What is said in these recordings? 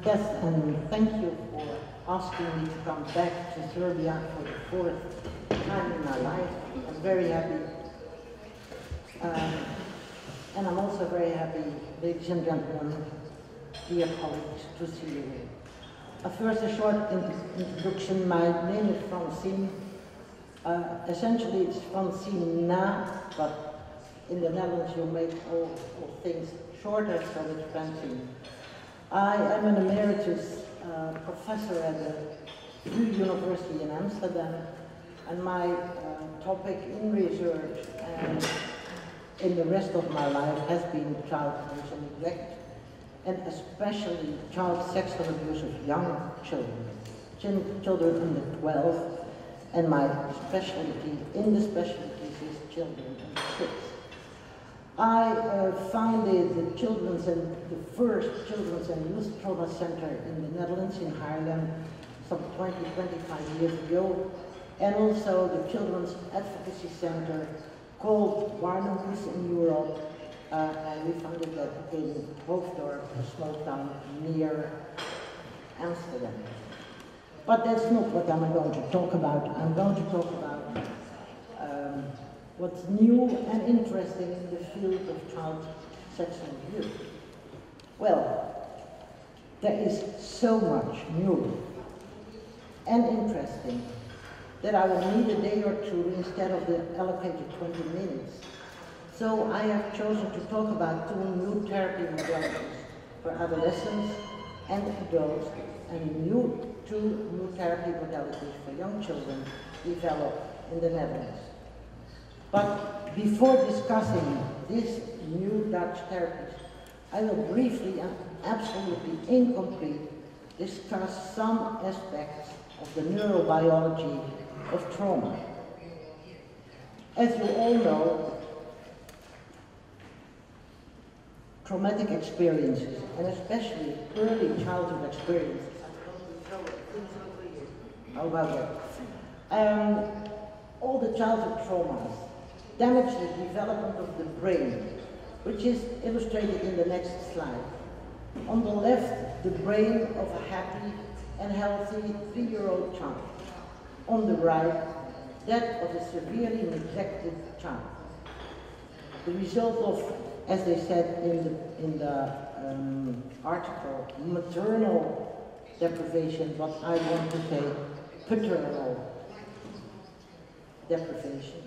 Yes, and thank you for asking me to come back to Serbia for the fourth time in my life. I'm very happy. And I'm also very happy, ladies and gentlemen, dear colleagues, to see you here. First, a short introduction. My name is Francien. Essentially, it's Francien na, but in the Netherlands you make all things shorter, so it's Francien. I am an emeritus professor at the VU University in Amsterdam, and my topic in research and in the rest of my life has been child abuse and neglect, and especially child sexual abuse of young children, children under 12, and my specialty in the specialties is children and kids. I founded the first Children's and Youth Trauma Center in the Netherlands, in Haarlem, some 20-25 years ago, and also the Children's Advocacy Center called Warnemhuis in Europe, and we founded that in Hoofddorp, a small town near Amsterdam. But that's not what I'm going to talk about. I'm going to talk about what's new and interesting in the field of child sexual abuse. Well, there is so much new and interesting that I will need a day or two instead of the allocated 20 minutes. So I have chosen to talk about two new therapy modalities for adolescents and adults, and two new therapy modalities for young children developed in the Netherlands. But before discussing these new Dutch therapies, I will briefly and absolutely incomplete discuss some aspects of the neurobiology of trauma. As you all know, traumatic experiences, and especially early childhood experiences, how about that? All the childhood traumas damage the development of the brain, which is illustrated in the next slide. On the left, the brain of a happy and healthy 3-year-old child. On the right, that of a severely neglected child. The result of, as they said in the article, maternal deprivation, but I want to say paternal deprivation.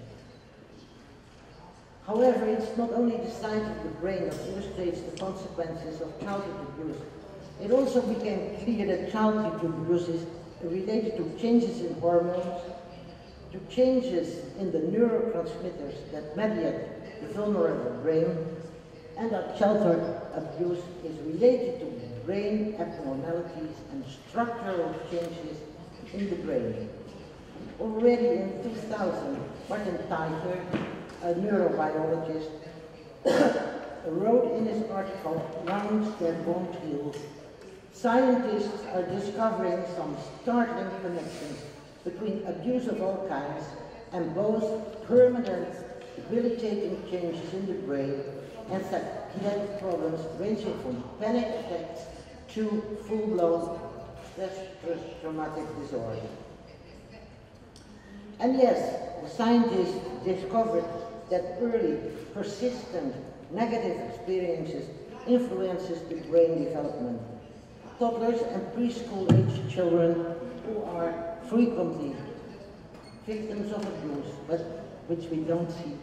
However, it's not only the size of the brain that illustrates the consequences of childhood abuse. It also became clear that childhood abuse is related to changes in hormones, to changes in the neurotransmitters that mediate the vulnerable brain, and that childhood abuse is related to brain abnormalities and structural changes in the brain. Already in 2000, Martin Teicher, a neurobiologist, wrote in his article, Wounds That Won't Heal, scientists are discovering some startling connections between abuse of all kinds and both permanent debilitating changes in the brain and psychiatric problems ranging from panic attacks to full-blown stress-traumatic disorder. And yes, the scientists discovered that early, persistent, negative experiences influences the brain development. Toddlers and preschool-aged children who are frequently victims of abuse, but which we don't see.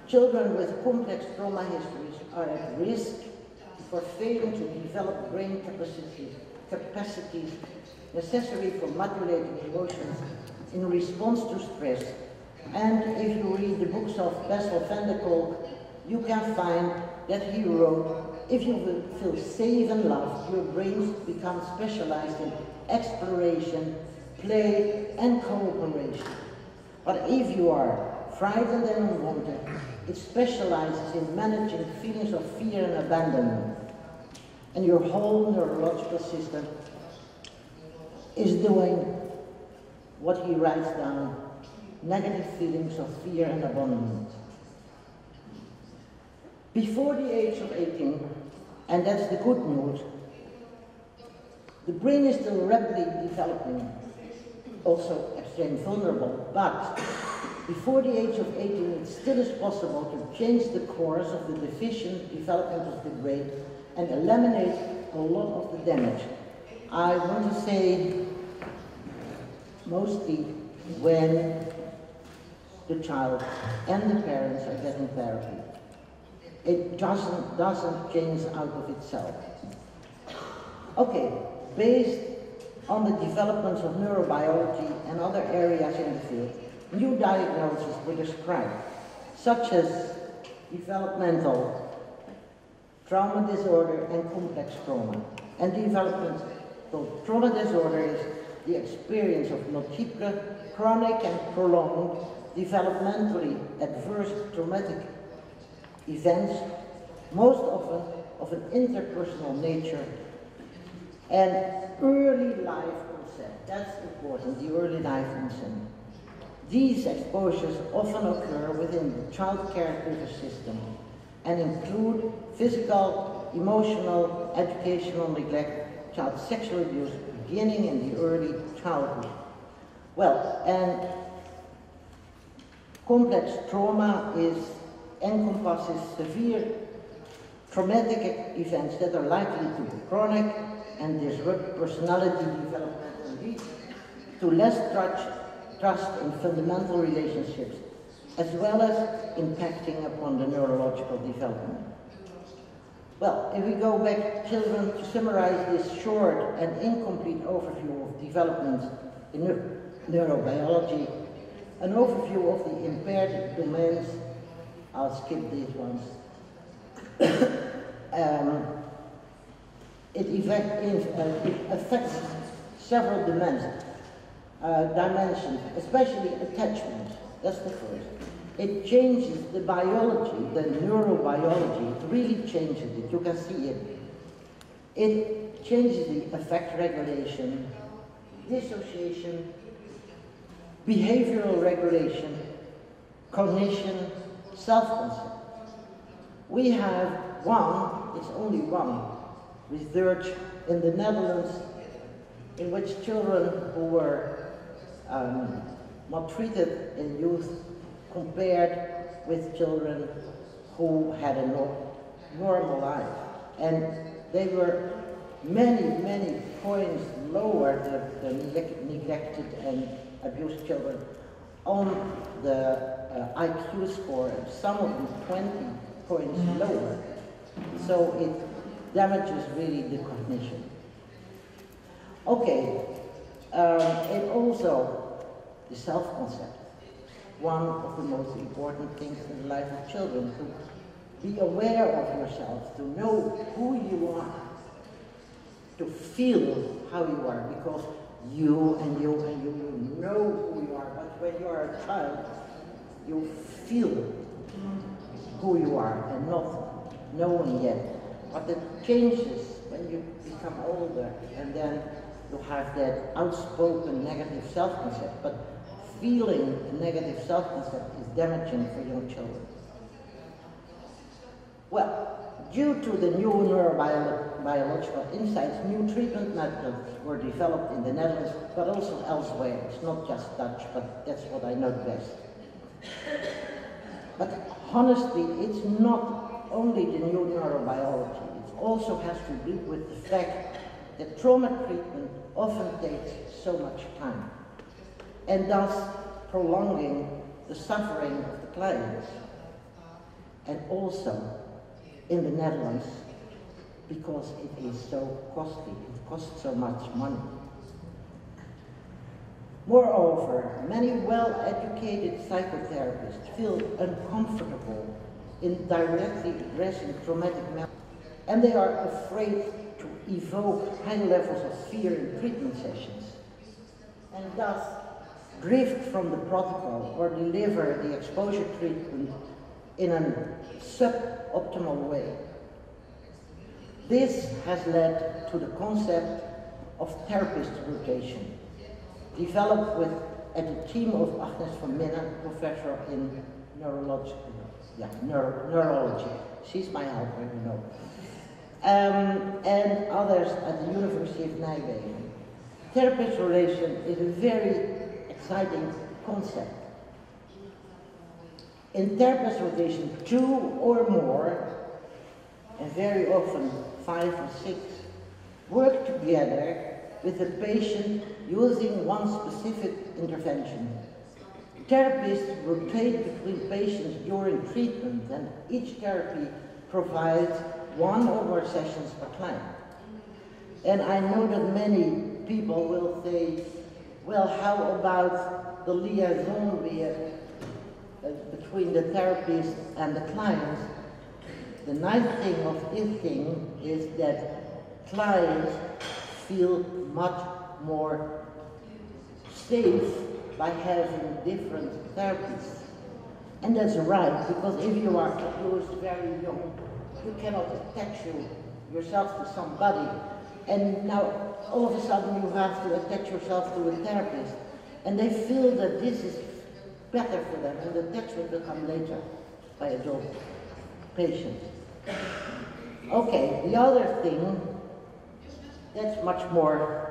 Children with complex trauma histories are at risk for failing to develop brain capacities necessary for modulating emotions in response to stress. And if you read the books of Bessel van der Kolk, you can find that he wrote, if you will feel safe and loved, your brains become specialized in exploration, play, and cooperation. But if you are frightened and unwanted, it specializes in managing feelings of fear and abandonment. And your whole neurological system is doing what he writes down, negative feelings of fear and abandonment. Before the age of 18, and that's the good news, The brain is still rapidly developing, also extremely vulnerable, but before the age of 18 it still is possible to change the course of the deficient development of the brain and eliminate a lot of the damage. I want to say mostly when the child and the parents are getting therapy. It doesn't change out of itself. Okay, based on the developments of neurobiology and other areas in the field, new diagnoses were described, such as developmental trauma disorder and complex trauma. And developmental trauma disorder is the experience of multiple, chronic and prolonged, developmentally adverse traumatic events, most often of an interpersonal nature, and early life onset. That's important, the early life onset. These exposures often occur within the child caregiver system and include physical, emotional, educational neglect, child sexual abuse, beginning in the early childhood. Well, and complex trauma encompasses severe traumatic events that are likely to be chronic and disrupt personality development and lead to less trust in fundamental relationships, as well as impacting upon the neurological development. Well, if we go back, children, to summarize this short and incomplete overview of developments in neurobiology, an overview of the impaired domains, I'll skip these ones. It affects several dimensions, especially attachment. That's the first. It changes the biology, the neurobiology. It really changes it. You can see it. It changes the affect regulation, dissociation, behavioral regulation, cognition, self-concept. We have it's only one, research in the Netherlands in which children who were maltreated in youth compared with children who had a normal life. And they were many points lower, the neglected and abused children, on the IQ score, and some of them 20 points lower. So it damages really the cognition. Okay, and also the self-concept. One of the most important things in the life of children, to be aware of yourself, to know who you are, to feel how you are, because you know who you are, but when you are a child, you feel who you are and not knowing yet. But it changes when you become older, and then you have that outspoken negative self-concept. But feeling a negative self-concept is damaging for young children. Well, due to the new neurobiological insights, new treatment methods were developed in the Netherlands, but also elsewhere. It's not just Dutch, but that's what I know best. But honestly, it's not only the new neurobiology. It also has to do with the fact that trauma treatment often takes so much time, and thus prolonging the suffering of the clients. And also in the Netherlands, because it is so costly, it costs so much money. Moreover, many well-educated psychotherapists feel uncomfortable in directly addressing traumatic memory, and they are afraid to evoke high levels of fear in treatment sessions, and thus drift from the protocol or deliver the exposure treatment in a suboptimal way. This has led to the concept of therapist rotation, developed at the team of Agnes van Minnen, professor in neurology. She's my helper, you know. and others at the University of Nijmegen. Therapist relation is a very exciting concept. In therapist rotation, 2 or more, and very often 5 or 6, work together with the patient using one specific intervention. Therapists rotate between patients during treatment, and each therapy provides 1 or more sessions per client. And I know that many people will say, well, how about the liaison between the therapist and the clients? The nice thing of this thing is that clients feel much more safe by having different therapists. And that's right, because if you are very young, you cannot attach yourself to somebody. And now, all of a sudden, you have to attach yourself to a therapist. And they feel that this is better for them, and the attachment will come later by adult patients. Okay, the other thing, that's much more,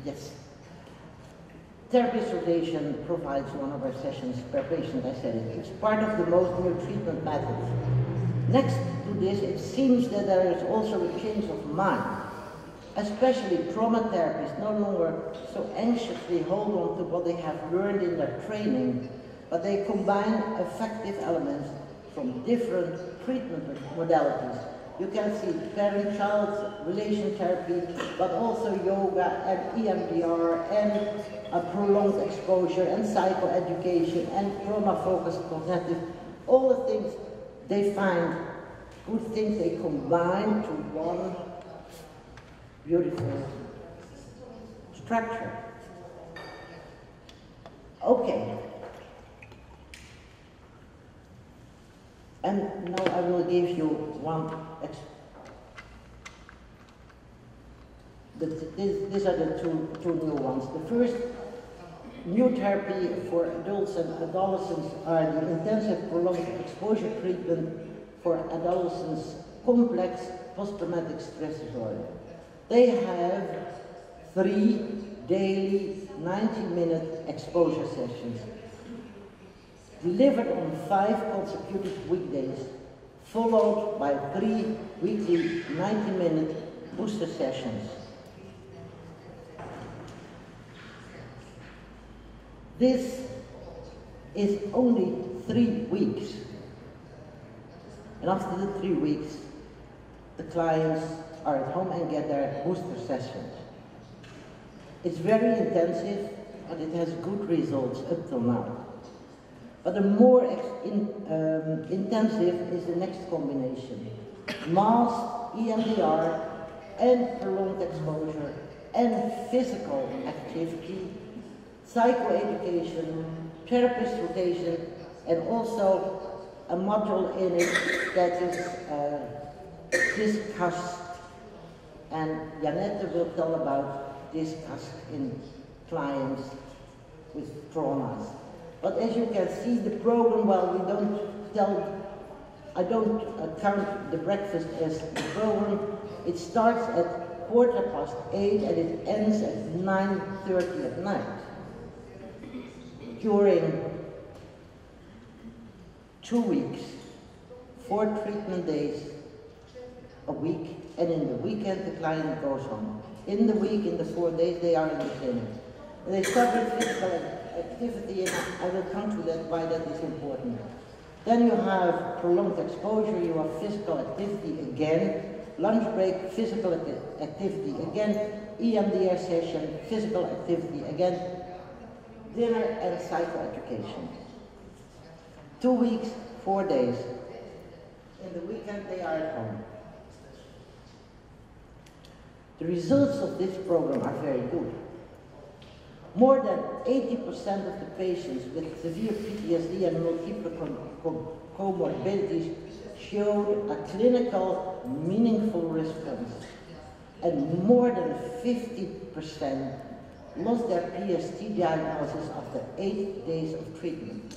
yes. Therapist rotation provides 1 or more sessions per patient, I said it. It's part of the most new treatment methods. Next to this, it seems that there is also a change of mind. Especially trauma therapists no longer so anxiously hold on to what they have learned in their training, but they combine effective elements from different treatment modalities. You can see parent-child relation therapy, but also yoga and EMDR and a prolonged exposure and psychoeducation and trauma-focused cognitive. All the things they find, good things they combine to one beautiful structure. Okay. And now I will give you one. These are the two new ones. The first new therapy for adults and adolescents are the intensive prolonged exposure treatment for adolescents' complex post-traumatic stress disorder. They have 3 daily 90-minute exposure sessions, delivered on 5 consecutive weekdays, followed by 3 weekly 90-minute booster sessions. This is only 3 weeks. And after the 3 weeks, the clients are at home and get their booster sessions. It's very intensive, but it has good results up till now. But the more intensive is the next combination. Mass, EMDR, and prolonged exposure, and physical activity, psychoeducation, therapist rotation, and also a module in it that is discussed, and Janette will tell about discussed in clients with traumas. But as you can see, the program, well, I don't count the breakfast as the program. It starts at 8:15 and it ends at 9:30 at night. During 2 weeks, 4 treatment days a week, and in the weekend the client goes home. In the week, in the 4 days, they are in the clinic. They start with physical activity, and I will come to that, why that is important. Then you have prolonged exposure, you have physical activity again, lunch break, physical activity again, EMDR session, physical activity again, dinner and psychoeducation. 2 weeks, 4 days. In the weekend, they are at home. The results of this program are very good. More than 80% of the patients with severe PTSD and multiple comorbidities showed a clinical, meaningful response, and more than 50% lost their PTSD diagnosis after 8 days of treatment.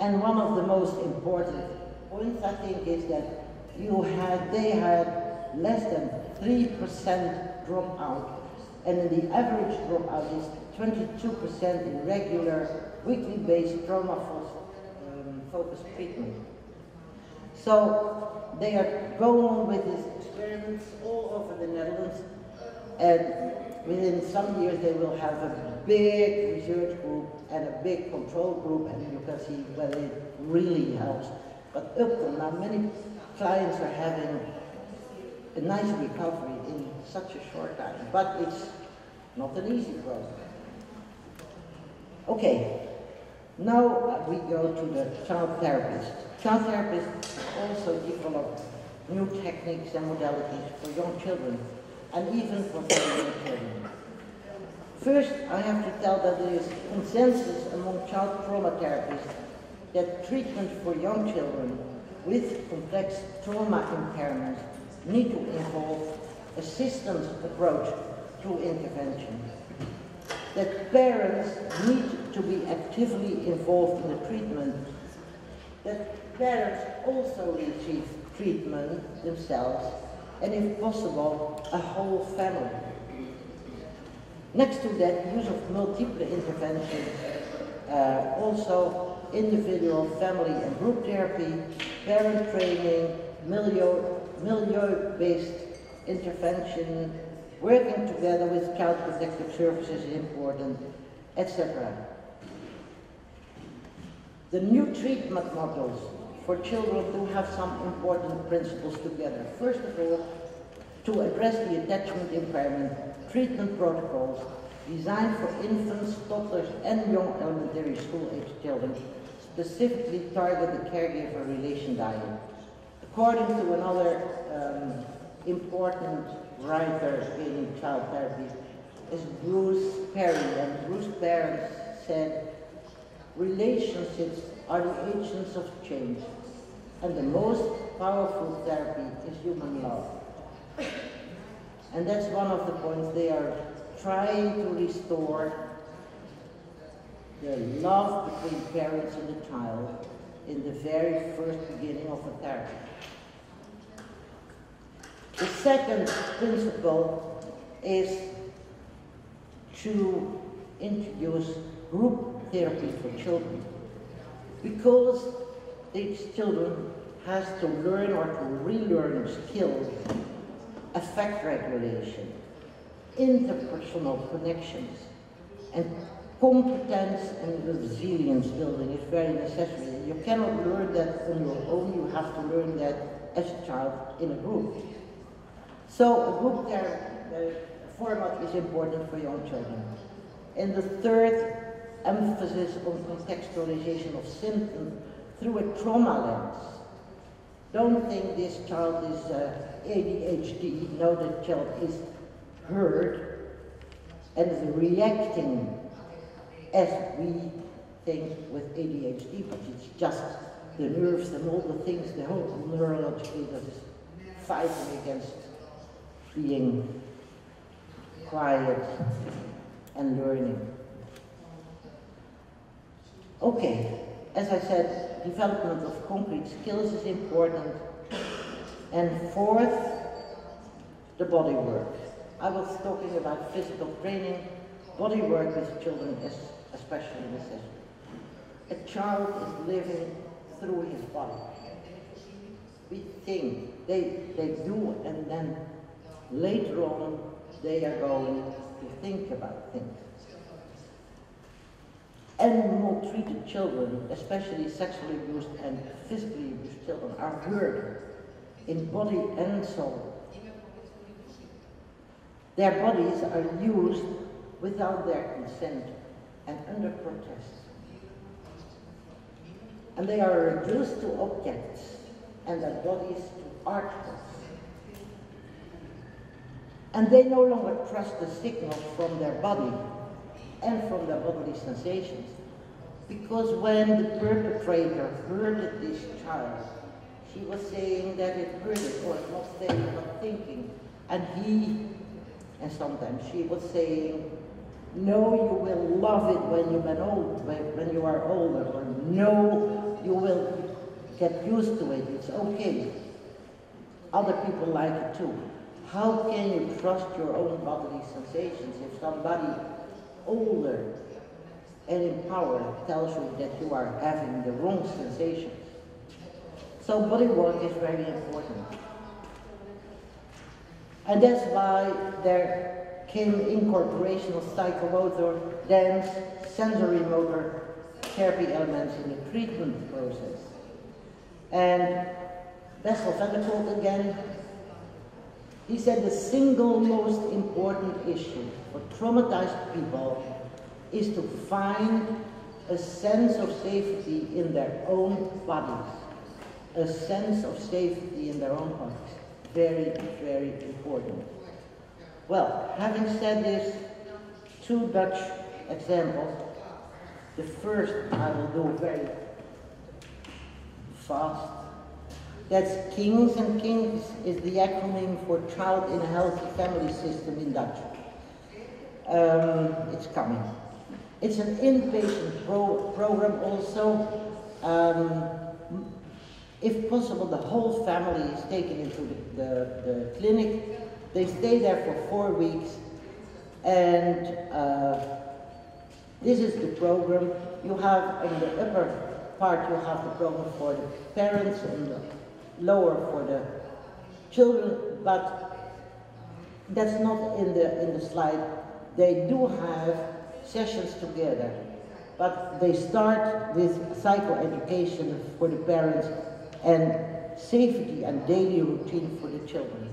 And one of the most important points, I think, is that they had less than 3% dropout, and the average dropout is 22% in regular, weekly-based trauma-focused treatment. So they are going on with these experiments all over the Netherlands, and within some years they will have a big research group and a big control group, and you can see whether it really helps. But up till now, many clients are having a nice recovery in such a short time, but it's not an easy process. Okay, now we go to the child therapist. Child therapists also develop new techniques and modalities for young children, and even for very young children. First, I have to tell that there is consensus among child trauma therapists that treatment for young children with complex trauma impairments need to involve a systems approach through intervention. That parents need to be actively involved in the treatment. That parents also receive treatment themselves, and if possible, a whole family. Next to that, use of multiple interventions, also individual, family and group therapy, parent training, milieu-based intervention, working together with child protective services is important, etc. The new treatment models for children do have some important principles together. First of all, to address the attachment impairment, treatment protocols designed for infants, toddlers and young elementary school-age children specifically target the caregiver-relation diet. According to another important writer in child therapy is Bruce Perry, and Bruce Perry said, relationships are the agents of change, and the most powerful therapy is human love. And that's one of the points. They are trying to restore the love between parents and the child in the very first beginning of a therapy. The second principle is to introduce group therapy for children, because these children have to learn or to relearn skills, affect regulation, interpersonal connections, and competence and resilience building is very necessary. You cannot learn that on your own, you have to learn that as a child in a group. So a group therapy format is important for young children. And the third, emphasis on contextualization of symptoms through a trauma lens. Don't think this child is ADHD, know that child is heard and is reacting as we think with ADHD, but it's just the nerves and all the things, the whole neurologically that is fighting against being quiet and learning. Okay, as I said, development of concrete skills is important. And fourth, the body work. I was talking about physical training. Body work with children is especially necessary. A child is living through his body. We think, they do, and then later on they are going to think about things. And maltreated children, especially sexually abused and physically abused children, are hurt in body and soul. Their bodies are used without their consent and under protest. And they are reduced to objects and their bodies to articles. And they no longer trust the signals from their body and from their bodily sensations. Because when the perpetrator hurted this child, she was saying that it hurted, or not saying, but thinking. And sometimes she was saying, no, you will love it when you are older, or no, you will get used to it. It's okay. Other people like it too. How can you trust your own bodily sensations if somebody older and in power tells you that you are having the wrong sensations? So body work is very important. And that's why there came incorporation of psychomotor, dance, sensory motor therapy elements in the treatment process. And Bessel van der Kolk again, he said the single most important issue for traumatized people is to find a sense of safety in their own bodies. A sense of safety in their own bodies. Very, very important. Well, having said this, two Dutch examples. The first I will do very fast. That's KINGS, and KINGS is the acronym for Child in a Healthy Family System in Dutch. It's coming. It's an inpatient program also. If possible, the whole family is taken into the clinic. They stay there for 4 weeks, and this is the program. You have in the upper part, you have the program for the parents, and the lower for the children, but that's not in the slide. They do have sessions together, but they start with psychoeducation for the parents and safety and daily routine for the children.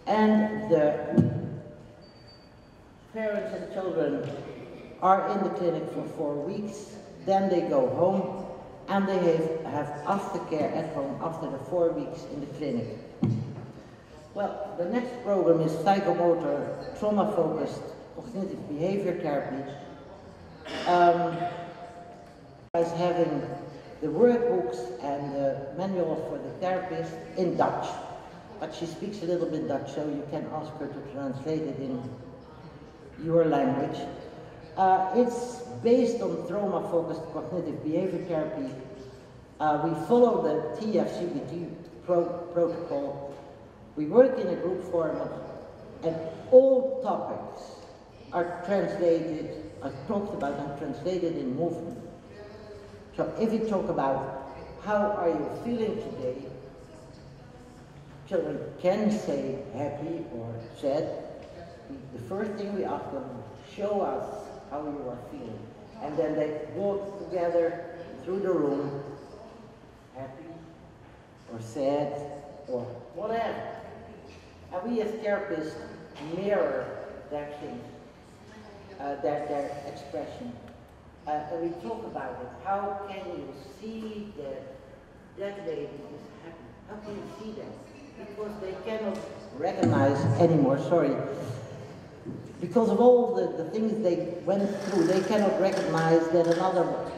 And the parents and children are in the clinic for 4 weeks, then they go home, and they have aftercare at home after the 4 weeks in the clinic. Well, the next program is psychomotor, trauma-focused cognitive behavior therapy. Is having the workbooks and the manual for the therapist in Dutch, but she speaks a little bit Dutch, so you can ask her to translate it in your language. It's based on trauma-focused cognitive behavior therapy. We follow the TFCBT protocol. We work in a group format, and all topics are translated, are talked about and translated in movement. So if you talk about how are you feeling today, children can say happy or sad. The first thing we ask them, show us how you are feeling. And then they walk together through the room, happy or sad or whatever. And we as therapists mirror their things, their expression. And we talk about it. How can you see that lady is happy? How can you see that? Because they cannot recognize anymore, sorry. Because of all the things they went through, they cannot recognize that another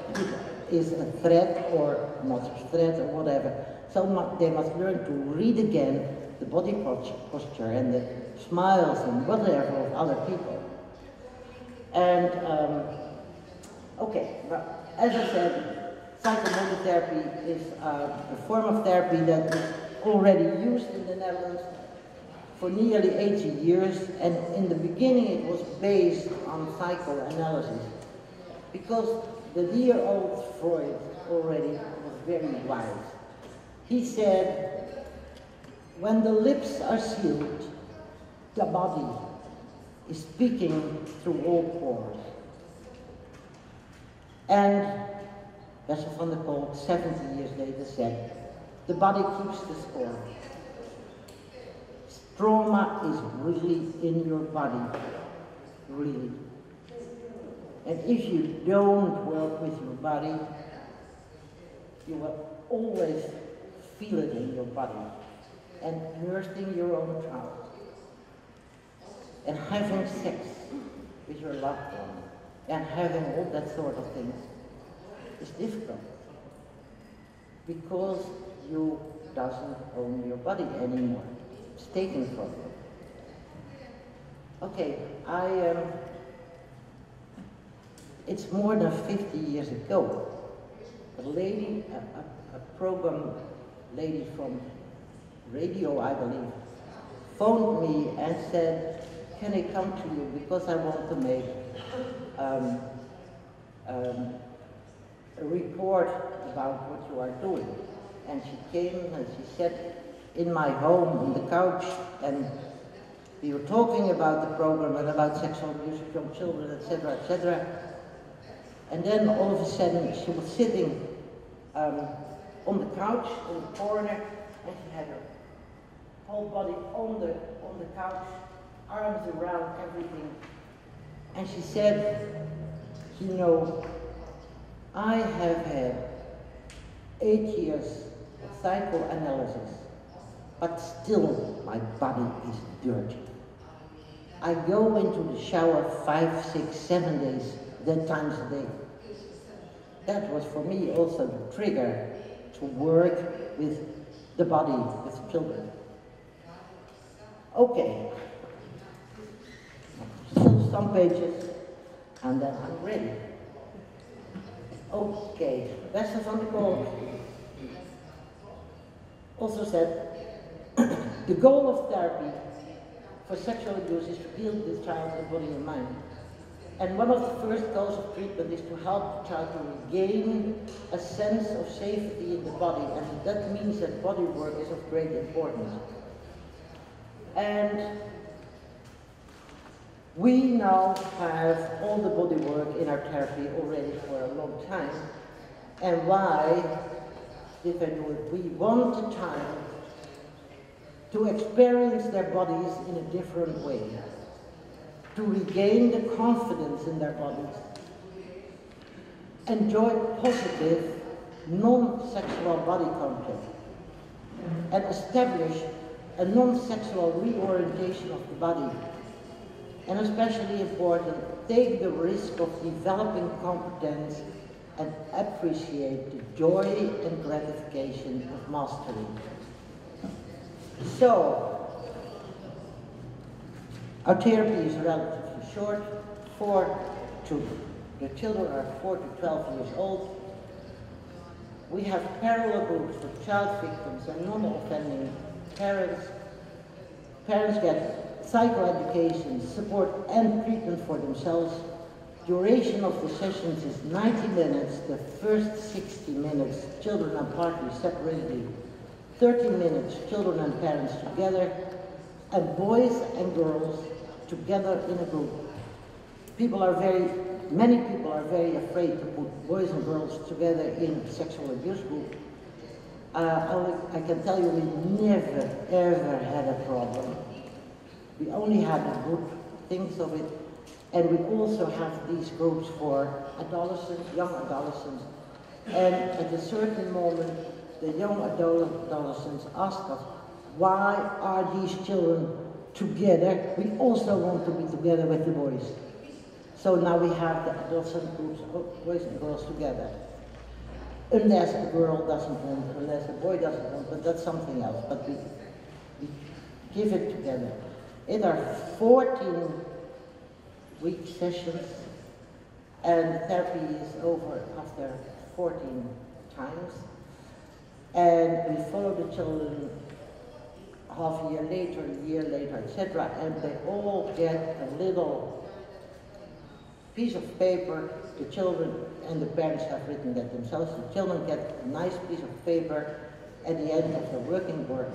is a threat or not a threat or whatever. So they must learn to read again the body posture and the smiles and whatever of other people. And okay, well, as I said, psychomotor therapy is a form of therapy that is already used in the Netherlands for nearly 80 years, and in the beginning it was based on psychoanalysis, because the dear old Freud already was very wise. He said, when the lips are sealed, the body is speaking through all pores. And Bessel van der Kolk, 70 years later, said, the body keeps the score. Trauma is really in your body, really. And if you don't work with your body, you will always feel it in your body. And nursing your own child, and having sex with your loved one, and having all that sort of things is difficult, because you doesn't own your body anymore. It's taken from you. Okay, it's more than 50 years ago. a program lady from radio, I believe, phoned me and said, can I come to you because I want to make a report about what you are doing. And she came and she sat in my home on the couch, and we were talking about the program and about sexual abuse of young children, etc., etc. And then all of a sudden she was sitting on the couch in the corner, and she had her whole body on the couch, arms around everything. And she said, you know, I have had 8 years of psychoanalysis, but still my body is dirty. I go into the shower 5, 6, 7 days, 10 times a day. That was for me also the trigger to work with the body, with children. Okay, still some pages, and then I'm ready. Okay, Beste van de Kolk also said, the goal of therapy for sexual abuse is to heal the child's body and mind. And one of the first goals of treatment is to help the child to regain a sense of safety in the body, and that means that body work is of great importance. And we now have all the body work in our therapy already for a long time. And why did I do it? We want the child to experience their bodies in a different way, to regain the confidence in their bodies, enjoy positive, non-sexual body contact, and establish a non-sexual reorientation of the body. And especially important, take the risk of developing competence and appreciate the joy and gratification of mastery. So, our therapy is relatively short. The children are 4 to 12 years old. We have parallel groups for child victims and non-offending parents. Parents get psychoeducation, support and treatment for themselves. Duration of the sessions is 90 minutes. The first 60 minutes, children and partners separately. 30 minutes, children and parents together. And boys and girls together in a group. Many people are very afraid to put boys and girls together in a sexual abuse group. I can tell you we never ever had a problem. We only had the good things of it, and we also have these groups for adolescents, young adolescents, and at a certain moment the young adolescents ask us, why are these children together? We also want to be together with the boys. So now we have the adolescent groups, boys and girls together. Unless a girl doesn't want, unless a boy doesn't want, but that's something else. But we give it together. It are 14-week sessions, and therapy is over after 14 times. And we follow the children half a year later, etc. And they all get a little piece of paper. The children and the parents have written that themselves. The children get a nice piece of paper at the end of the working work.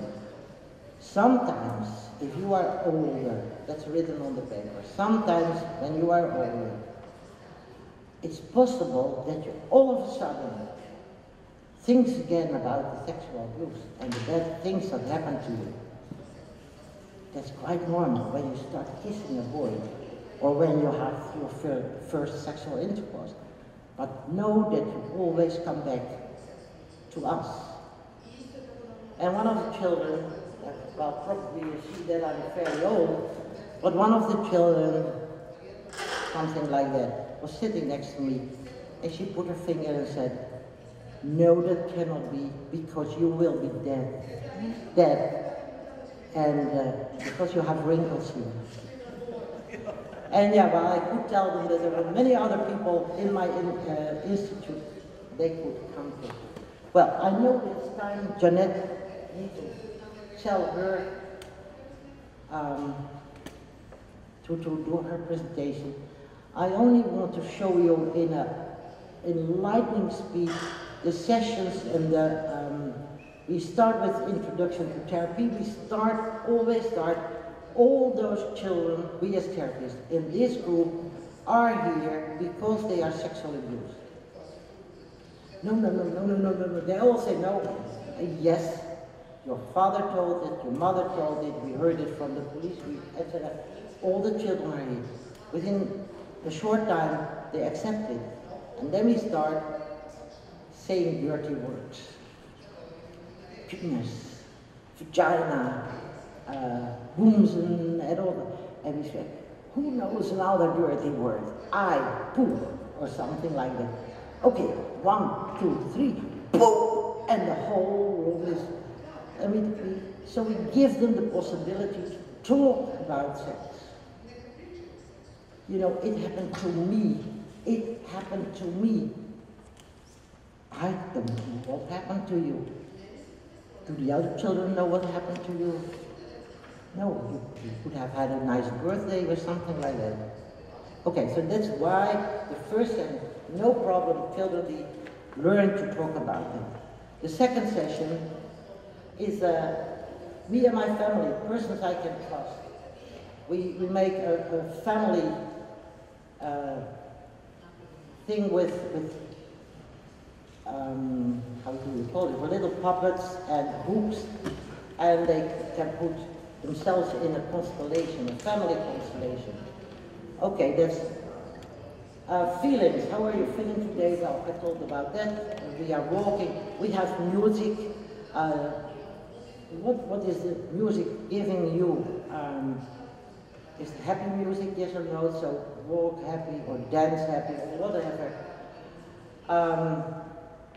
Sometimes, if you are older, that's written on the paper, sometimes when you are older, it's possible that you all of a sudden think again about the sexual abuse and the bad things that happen to you. That's quite normal when you start kissing a boy or when you have your first sexual intercourse. But know that you always come back to us. And one of the children, well, probably you see that I'm very old, but one of the children, something like that, was sitting next to me, and she put her finger and said, no, that cannot be, because you will be dead, and because you have wrinkles here. And yeah, well, I could tell them that there were many other people in my institute they could come to. Well, I know it's time Jeanette needs to tell her to do her presentation. I only want to show you in lightning speed the sessions and we start with introduction to therapy. We always start, all those children, we as therapists in this group are here because they are sexually abused. No. They all say no. Yes, your father told it, your mother told it, we heard it from the police, etc. All the children are here. Within a short time, they accept it. And then we start saying dirty words. Penis, vagina, boomsen, and all that. And we say, who knows another dirty word? I, poop, or something like that. Okay, 1, 2, 3, boom, and the whole room is, so we give them the possibility to talk about sex. You know, it happened to me. It happened to me. I don't know what happened to you. Do the other children know what happened to you? No, you could have had a nice birthday or something like that. Okay, so that's why the first session, no problem, children learn to talk about it. The second session is me and my family, persons I can trust. We make a family thing with how do you call it, with little puppets and hoops, and they can put themselves in a constellation, a family constellation. Okay, that's feelings. How are you feeling today? Well, I told about that. We are walking. We have music. What is the music giving you? Is it happy music, yes or no? So walk happy or dance happy or whatever.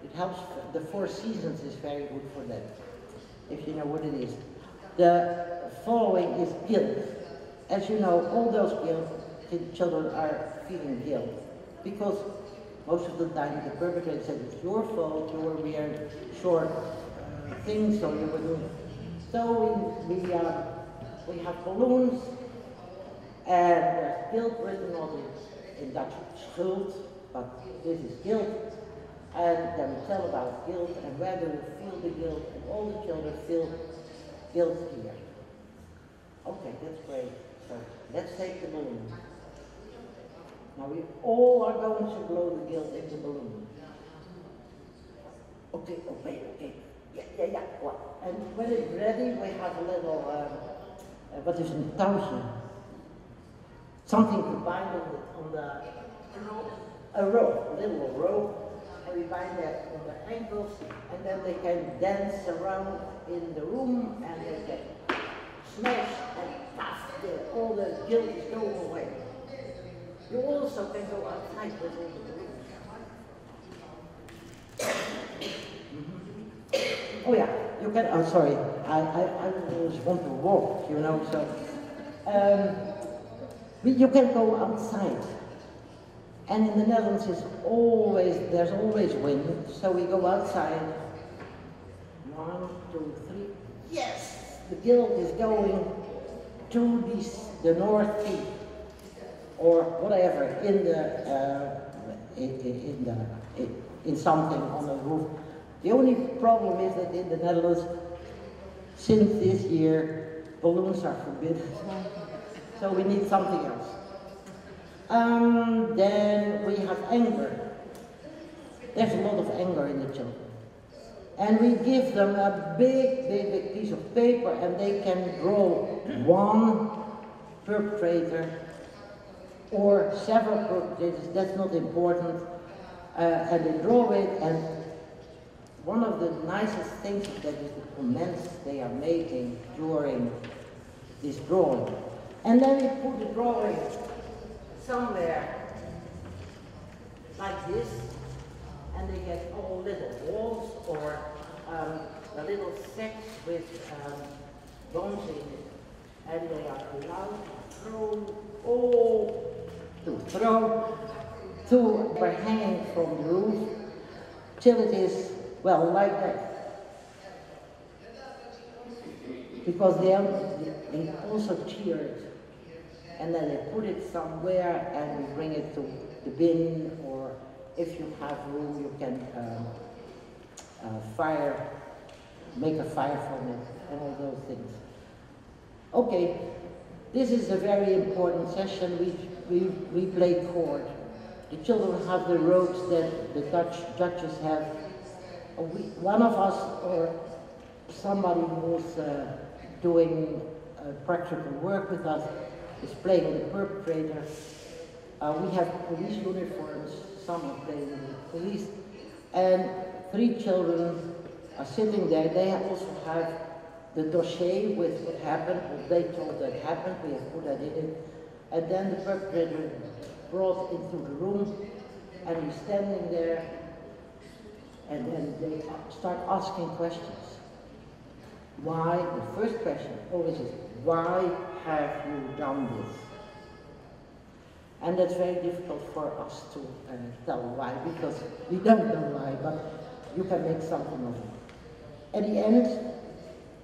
It helps. The 4 seasons is very good for that, if you know what it is. The following is guilt. As you know, all those children are feeling guilt because most of the time the perpetrator said it's your fault, you were wearing short things, so you were doing. So we have balloons and there's guilt written on it in Dutch, schuld, but this is guilt. And then we tell about guilt and where do we feel the guilt, and all the children feel guilt here. Okay, that's great. So let's take the balloon. Now we all are going to blow the guilt in the balloon. Okay. Yeah. Well, and when it's ready, we have a little, what is een touwtje? Something to bind on the a rope, a little rope. And we bind that on the ankles, and then they can dance around in the room, and they can smash and puff, all the guilt is going away. You also can go outside with all the balloons. Oh yeah, you can, oh sorry, I always want to walk, you know, so. You can go outside. And in the Netherlands there's always wind, so we go outside. 1, 2, 3, yes! The guilt is going to the North Sea, or whatever, in something on the roof. The only problem is that in the Netherlands, since this year, balloons are forbidden. So we need something else. Then we have anger. There's a lot of anger in the children. And we give them a big piece of paper, and they can draw one perpetrator or several perpetrators, that's not important. And they draw it, and one of the nicest things is that is the comments they are making during this drawing. And then we put the drawing somewhere like this, and they get all little walls or a little sacks with bones in it, and they are allowed to throw to were hanging from the roof, till it is, well, like that. Because they also tear it, and then they put it somewhere and bring it to the bin, or if you have room, you can make a fire from it, and all those things. Okay, this is a very important session. We play chord. The children have the ropes that the Dutch judges have. One of us, or somebody who's doing practical work with us, is playing the perpetrator. We have police uniforms, some are playing with police, and 3 children are sitting there. They also have the dossier with what happened, what they told that happened, we have put that in it. And then the perpetrator brought into the room, and he's standing there, and then they start asking questions. Why? The first question always is, why have you done this? And that's very difficult for us to tell why, because we don't know why, but you can make something of it. At the end,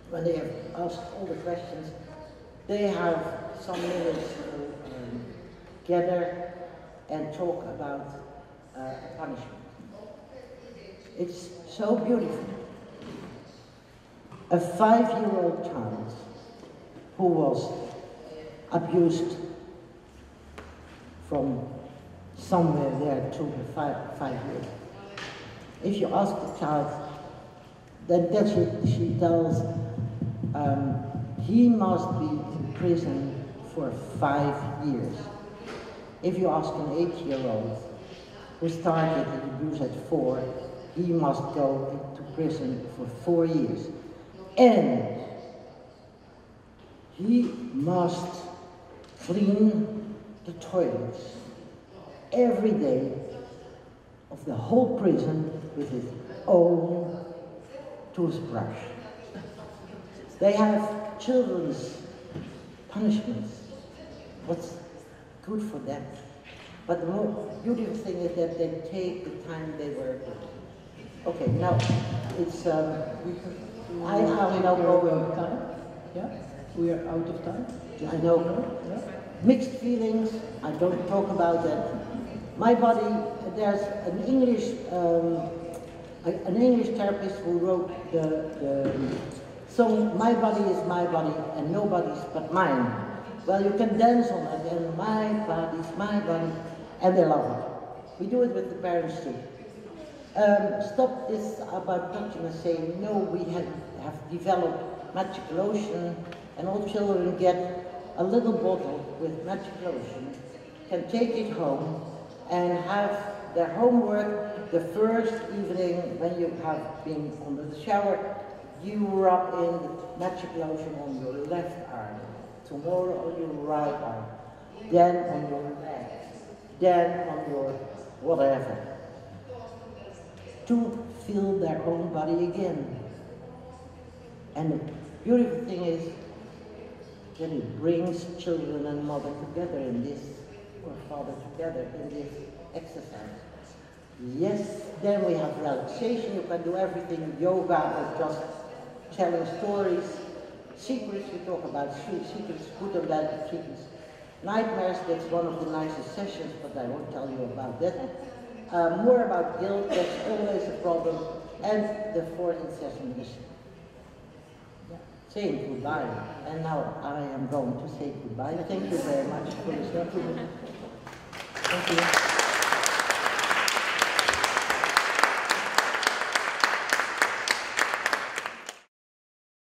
when they have asked all the questions, they have some minutes to gather and talk about punishment. It's so beautiful. A 5-year-old child who was abused from somewhere there to 5 years. If you ask the child, then she tells he must be in prison for 5 years. If you ask an 8-year-old who started the abuse at 4, he must go into prison for 4 years. And he must clean the toilets every day of the whole prison with his own toothbrush. They have children's punishments. What's good for them? But the more beautiful thing is that they take the time they were good. Okay, now it's I am now going time. Yeah, we are out of time. I know. Yeah. Mixed feelings. I don't talk about that. My body. There's an English therapist who wrote the song "My Body Is My Body and Nobody's But Mine." Well, you can dance on it, and my body, and they love it. We do it with the parents too. Stop this about touching and saying, no, we have developed magic lotion, and all children get a little bottle with magic lotion, can take it home and have their homework the first evening when you have been under the shower. You rub in the magic lotion on your left arm, tomorrow on your right arm, then on your leg, then on your whatever, to feel their own body again. And the beautiful thing is that it brings children and mother together in this, or father together in this exercise. Yes, then we have relaxation. You can do everything, yoga or just telling stories. Secrets, we talk about secrets, good and bad secrets. Nightmares, that's one of the nicest sessions, but I won't tell you about that. More about guilt, that's always a problem. And the 14th session is saying goodbye. And now I am going to say goodbye. Thank you very much for listening to me. Thank you.